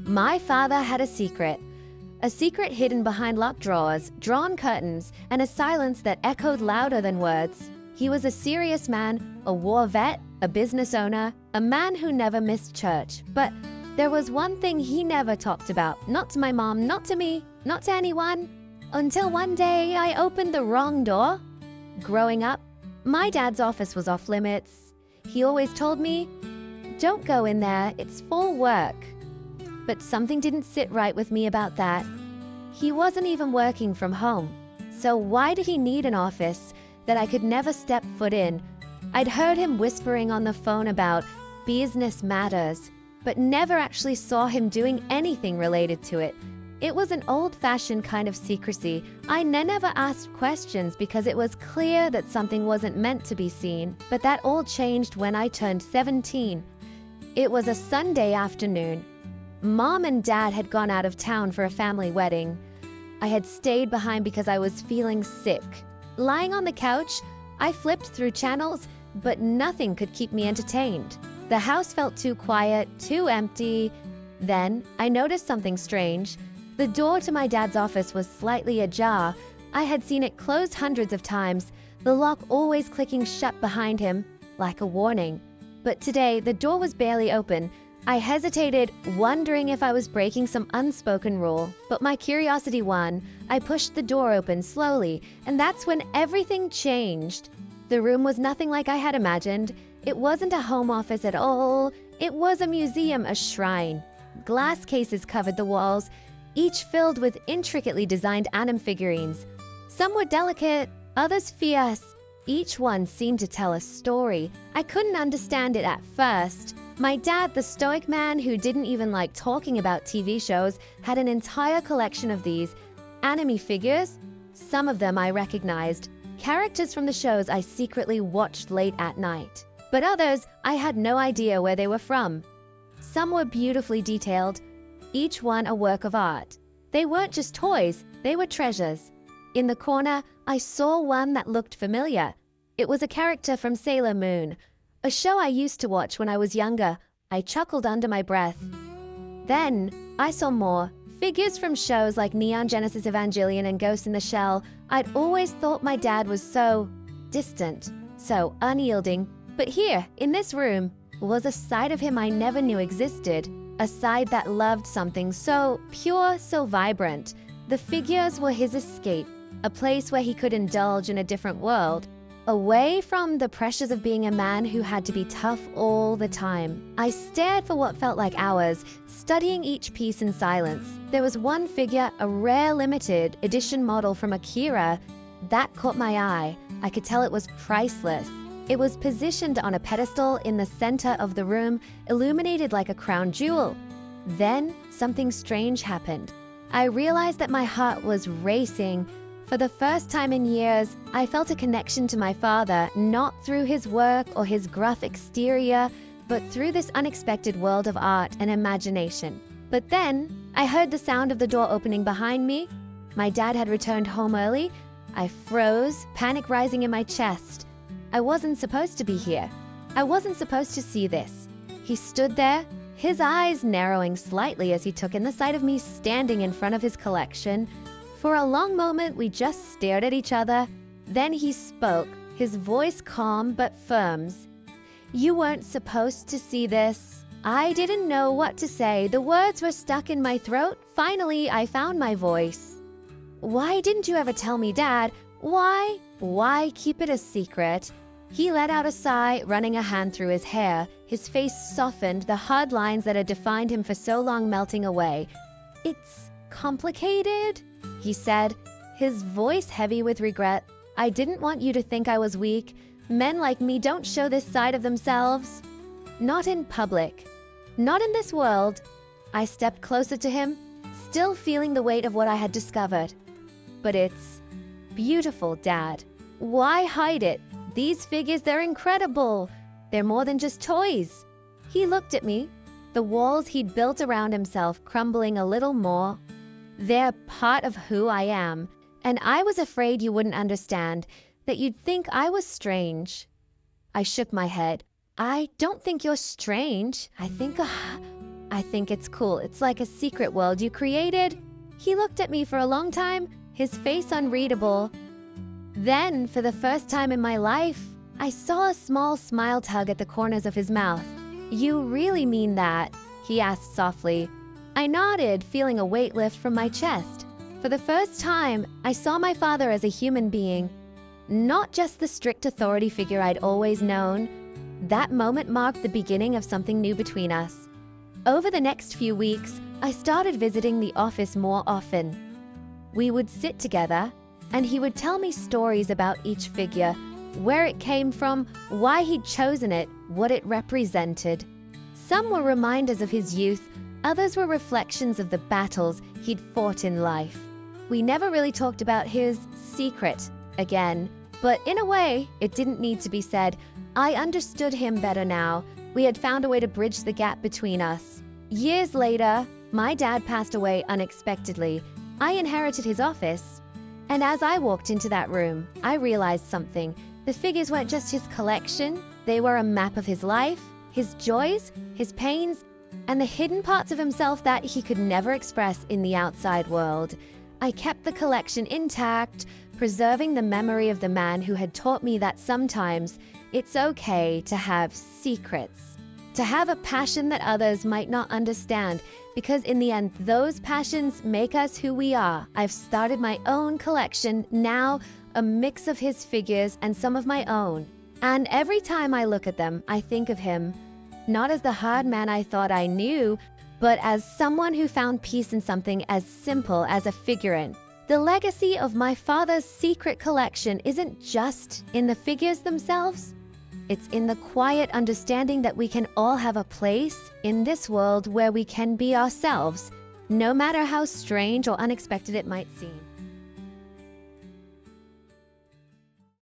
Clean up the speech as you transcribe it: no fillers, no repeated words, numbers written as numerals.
My father had a secret hidden behind locked drawers, drawn curtains, and a silence that echoed louder than words. He was a serious man, a war vet, a business owner, a man who never missed church. But there was one thing he never talked about, not to my mom, not to me, not to anyone, until one day I opened the wrong door. Growing up, my dad's office was off limits. He always told me, "Don't go in there, it's for work." But something didn't sit right with me about that. He wasn't even working from home. So why did he need an office that I could never step foot in? I'd heard him whispering on the phone about business matters, but never actually saw him doing anything related to it. It was an old-fashioned kind of secrecy. I never asked questions because it was clear that something wasn't meant to be seen. But that all changed when I turned 17. It was a Sunday afternoon. Mom and Dad had gone out of town for a family wedding. I had stayed behind because I was feeling sick. Lying on the couch, I flipped through channels, but nothing could keep me entertained. The house felt too quiet, too empty. Then I noticed something strange. The door to my dad's office was slightly ajar. I had seen it close hundreds of times, the lock always clicking shut behind him, like a warning. But today, the door was barely open. I hesitated, wondering if I was breaking some unspoken rule, but my curiosity won. I pushed the door open slowly, and that's when everything changed. The room was nothing like I had imagined. It wasn't a home office at all. It was a museum, a shrine. Glass cases covered the walls, each filled with intricately designed anime figurines. Some were delicate, others fierce. Each one seemed to tell a story. I couldn't understand it at first. My dad, the stoic man who didn't even like talking about TV shows, had an entire collection of these anime figures. Some of them I recognized, characters from the shows I secretly watched late at night. But others, I had no idea where they were from. Some were beautifully detailed, each one a work of art. They weren't just toys, they were treasures. In the corner, I saw one that looked familiar. It was a character from Sailor Moon, a show I used to watch when I was younger. I chuckled under my breath. Then, I saw more. Figures from shows like Neon Genesis Evangelion and Ghost in the Shell. I'd always thought my dad was so distant, so unyielding. But here, in this room, was a side of him I never knew existed. A side that loved something so pure, so vibrant. The figures were his escape, a place where he could indulge in a different world, away from the pressures of being a man who had to be tough all the time. I stared for what felt like hours, studying each piece in silence. There was one figure, a rare limited edition model from Akira, that caught my eye. I could tell it was priceless. It was positioned on a pedestal in the center of the room, illuminated like a crown jewel. Then, something strange happened. I realized that my heart was racing. For the first time in years, I felt a connection to my father, not through his work or his gruff exterior, but through this unexpected world of art and imagination. But then, I heard the sound of the door opening behind me. My dad had returned home early. I froze, panic rising in my chest. I wasn't supposed to be here. I wasn't supposed to see this. He stood there, his eyes narrowing slightly as he took in the sight of me standing in front of his collection. For a long moment, we just stared at each other. Then he spoke, his voice calm but firm. "You weren't supposed to see this." I didn't know what to say. The words were stuck in my throat. Finally, I found my voice. "Why didn't you ever tell me, Dad? Why? Why keep it a secret?" He let out a sigh, running a hand through his hair. His face softened, the hard lines that had defined him for so long melting away. "It's complicated," he said, his voice heavy with regret. "I didn't want you to think I was weak. Men like me don't show this side of themselves. Not in public. Not in this world." I stepped closer to him, still feeling the weight of what I had discovered. "But it's beautiful, Dad. Why hide it? These figures, they're incredible. They're more than just toys." He looked at me, the walls he'd built around himself crumbling a little more. "They're part of who I am, and I was afraid you wouldn't understand, that you'd think I was strange." I shook my head. "I don't think you're strange. I I think it's cool. It's like a secret world you created." He looked at me for a long time, his face unreadable. Then, for the first time in my life, I saw a small smile tug at the corners of his mouth. "You really mean that?" he asked softly. I nodded, feeling a weight lift from my chest. For the first time, I saw my father as a human being, not just the strict authority figure I'd always known. That moment marked the beginning of something new between us. Over the next few weeks, I started visiting the office more often. We would sit together, and he would tell me stories about each figure, where it came from, why he'd chosen it, what it represented. Some were reminders of his youth, others were reflections of the battles he'd fought in life. We never really talked about his secret again, but in a way, it didn't need to be said. I understood him better now. We had found a way to bridge the gap between us. Years later, my dad passed away unexpectedly. I inherited his office, and as I walked into that room, I realized something. The figures weren't just his collection, they were a map of his life, his joys, his pains, and the hidden parts of himself that he could never express in the outside world. I kept the collection intact, preserving the memory of the man who had taught me that sometimes it's okay to have secrets, to have a passion that others might not understand, because in the end, those passions make us who we are. I've started my own collection now, a mix of his figures and some of my own. And every time I look at them, I think of him, not as the hard man I thought I knew, but as someone who found peace in something as simple as a figurine. The legacy of my father's secret collection isn't just in the figures themselves. It's in the quiet understanding that we can all have a place in this world where we can be ourselves, no matter how strange or unexpected it might seem.